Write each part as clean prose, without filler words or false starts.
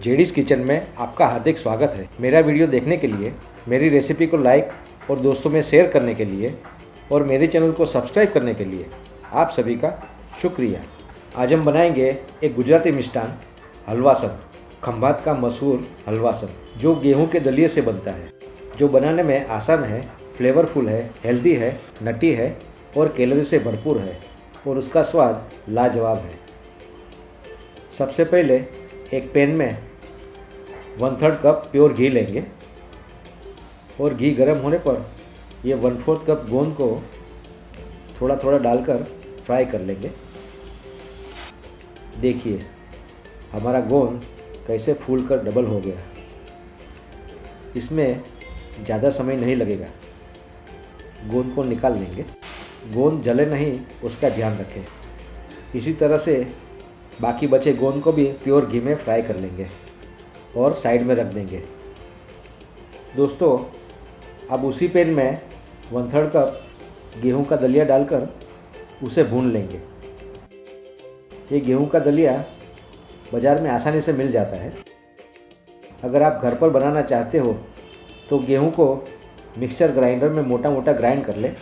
JDs kitchen में आपका हार्दिक स्वागत है। मेरा वीडियो देखने के लिए, मेरी रेसिपी को लाइक और दोस्तों में शेयर करने के लिए और मेरे चैनल को सब्सक्राइब करने के लिए आप सभी का शुक्रिया। आज हम बनाएंगे एक गुजराती मिष्ठान हलवासन, खंभात का मशहूर हलवासन, जो गेहूं के दलिए से बनता है, जो बनाने में आसान है, फ्लेवरफुल है, हेल्दी है, नटी है और कैलोरी से भरपूर है और उसका स्वाद लाजवाब है। सबसे पहले एक पैन में 1/3 कप प्योर घी लेंगे और घी गर्म होने पर ये 1/4 कप गोंद को थोड़ा थोड़ा डालकर फ्राई कर लेंगे। देखिए हमारा गोंद कैसे फूल कर डबल हो गया। इसमें ज़्यादा समय नहीं लगेगा। गोंद को निकाल लेंगे। गोंद जले नहीं उसका ध्यान रखें। इसी तरह से बाकी बचे गोंद को भी प्योर घी में फ्राई कर लेंगे और साइड में रख देंगे। दोस्तों, अब उसी पैन में 1/3 कप गेहूं का दलिया डालकर उसे भून लेंगे। ये गेहूं का दलिया बाज़ार में आसानी से मिल जाता है। अगर आप घर पर बनाना चाहते हो तो गेहूं को मिक्सचर ग्राइंडर में मोटा मोटा ग्राइंड कर लें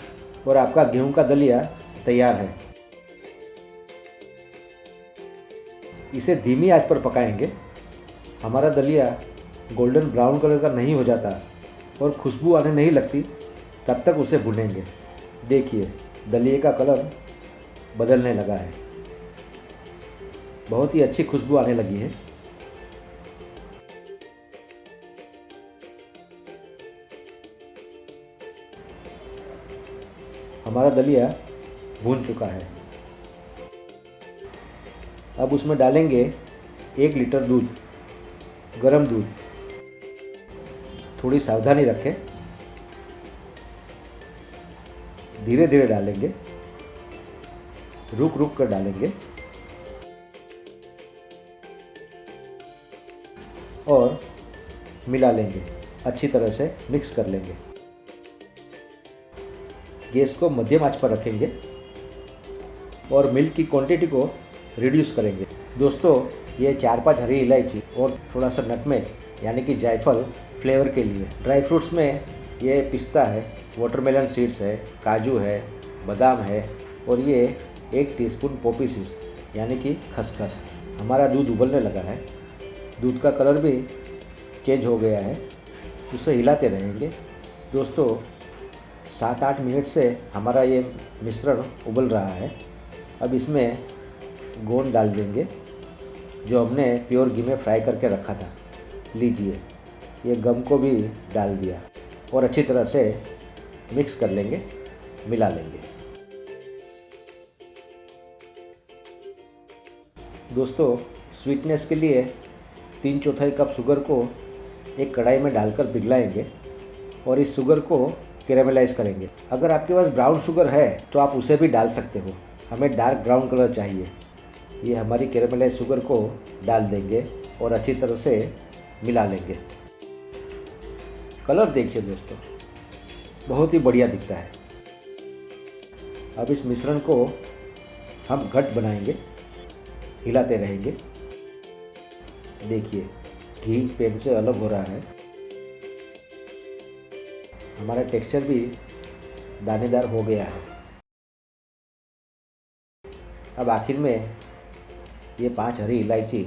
और आपका गेहूं का दलिया तैयार है। इसे धीमी आंच पर पकाएंगे। हमारा दलिया गोल्डन ब्राउन कलर का नहीं हो जाता और खुशबू आने नहीं लगती तब तक उसे भूनेंगे। देखिए दलिए का कलर बदलने लगा है। बहुत ही अच्छी खुशबू आने लगी है। हमारा दलिया भून चुका है। अब उसमें डालेंगे 1 लीटर दूध, गरम दूध। थोड़ी सावधानी रखें, धीरे धीरे डालेंगे, रुक रुक कर डालेंगे और मिला लेंगे। अच्छी तरह से मिक्स कर लेंगे। गैस को मध्यम आंच पर रखेंगे और मिल्क की क्वांटिटी को रिड्यूस करेंगे। दोस्तों, ये 4-5 हरी इलायची और थोड़ा सा नटमेग यानी कि जायफल फ्लेवर के लिए। ड्राई फ्रूट्स में ये पिस्ता है, वाटरमेलन सीड्स है, काजू है, बादाम है और ये 1 टीस्पून पॉपी सीड्स यानी कि खसखस। हमारा दूध उबलने लगा है। दूध का कलर भी चेंज हो गया है। उसे हिलाते रहेंगे। दोस्तों, 7-8 मिनट से हमारा ये मिश्रण उबल रहा है। अब इसमें गोंद डाल देंगे जो हमने प्योर घी में फ्राई करके रखा था। लीजिए, ये गम को भी डाल दिया और अच्छी तरह से मिक्स कर लेंगे, मिला लेंगे। दोस्तों, स्वीटनेस के लिए 3/4 कप शुगर को एक कढ़ाई में डालकर पिघलाएंगे और इस शुगर को कैरेमलाइज करेंगे। अगर आपके पास ब्राउन शुगर है तो आप उसे भी डाल सकते हो। हमें डार्क ब्राउन कलर चाहिए। ये हमारी कैरेमलाइज शुगर को डाल देंगे और अच्छी तरह से मिला लेंगे। कलर देखिए दोस्तों, बहुत ही बढ़िया दिखता है। अब इस मिश्रण को हम घट बनाएंगे, हिलाते रहेंगे। देखिए घी पैन से अलग हो रहा है। हमारा टेक्सचर भी दानेदार हो गया है। अब आखिर में ये 5 हरी इलायची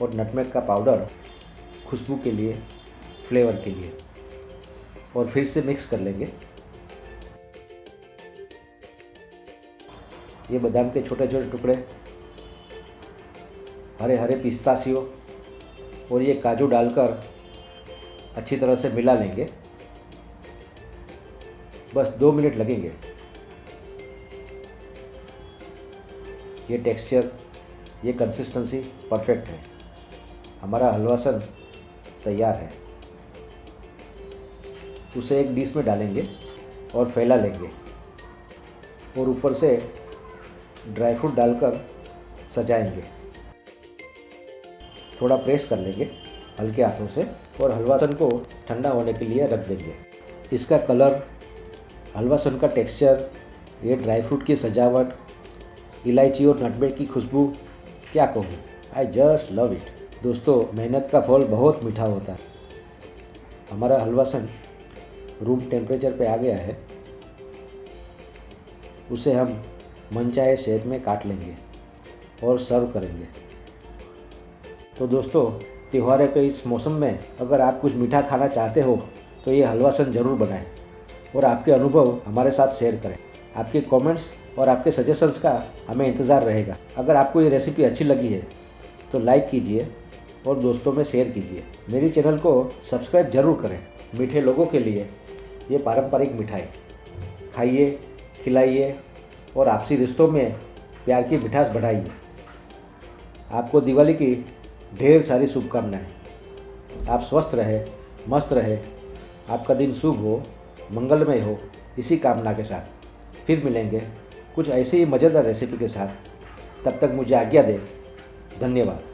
और नटमेग का पाउडर खुशबू के लिए, फ्लेवर के लिए, और फिर से मिक्स कर लेंगे। ये बादाम के छोटे छोटे टुकड़े, हरे हरे पिस्ताशियो और ये काजू डालकर अच्छी तरह से मिला लेंगे। बस 2 मिनट लगेंगे। ये टेक्सचर, ये कंसिस्टेंसी परफेक्ट है। हमारा हलवासन तैयार है। उसे एक डिश में डालेंगे और फैला लेंगे और ऊपर से ड्राई फ्रूट डालकर सजाएंगे। थोड़ा प्रेस कर लेंगे हल्के हाथों से और हलवासन को ठंडा होने के लिए रख देंगे। इसका कलर, हलवासन का टेक्सचर, ये ड्राई फ्रूट की सजावट, इलायची और नटमेग की खुशबू, क्या कहूँ, आई जस्ट लव इट। दोस्तों, मेहनत का फल बहुत मीठा होता है। हमारा हलवासन रूम टेम्परेचर पे आ गया है। उसे हम मनचाहे शेप में काट लेंगे और सर्व करेंगे। तो दोस्तों, त्योहार के इस मौसम में अगर आप कुछ मीठा खाना चाहते हो तो ये हलवासन ज़रूर बनाएं और आपके अनुभव हमारे साथ शेयर करें। आपके कमेंट्स और आपके सजेशंस का हमें इंतज़ार रहेगा। अगर आपको ये रेसिपी अच्छी लगी है तो लाइक कीजिए और दोस्तों में शेयर कीजिए। मेरी चैनल को सब्सक्राइब जरूर करें। मीठे लोगों के लिए ये पारंपरिक मिठाई खाइए, खिलाइए और आपसी रिश्तों में प्यार की मिठास बढ़ाइए। आपको दिवाली की ढेर सारी शुभकामनाएं। आप स्वस्थ रहे, मस्त रहे, आपका दिन शुभ हो, मंगलमय हो, इसी कामना के साथ फिर मिलेंगे कुछ ऐसी ही मज़ेदार रेसिपी के साथ। तब तक मुझे आज्ञा दें। धन्यवाद।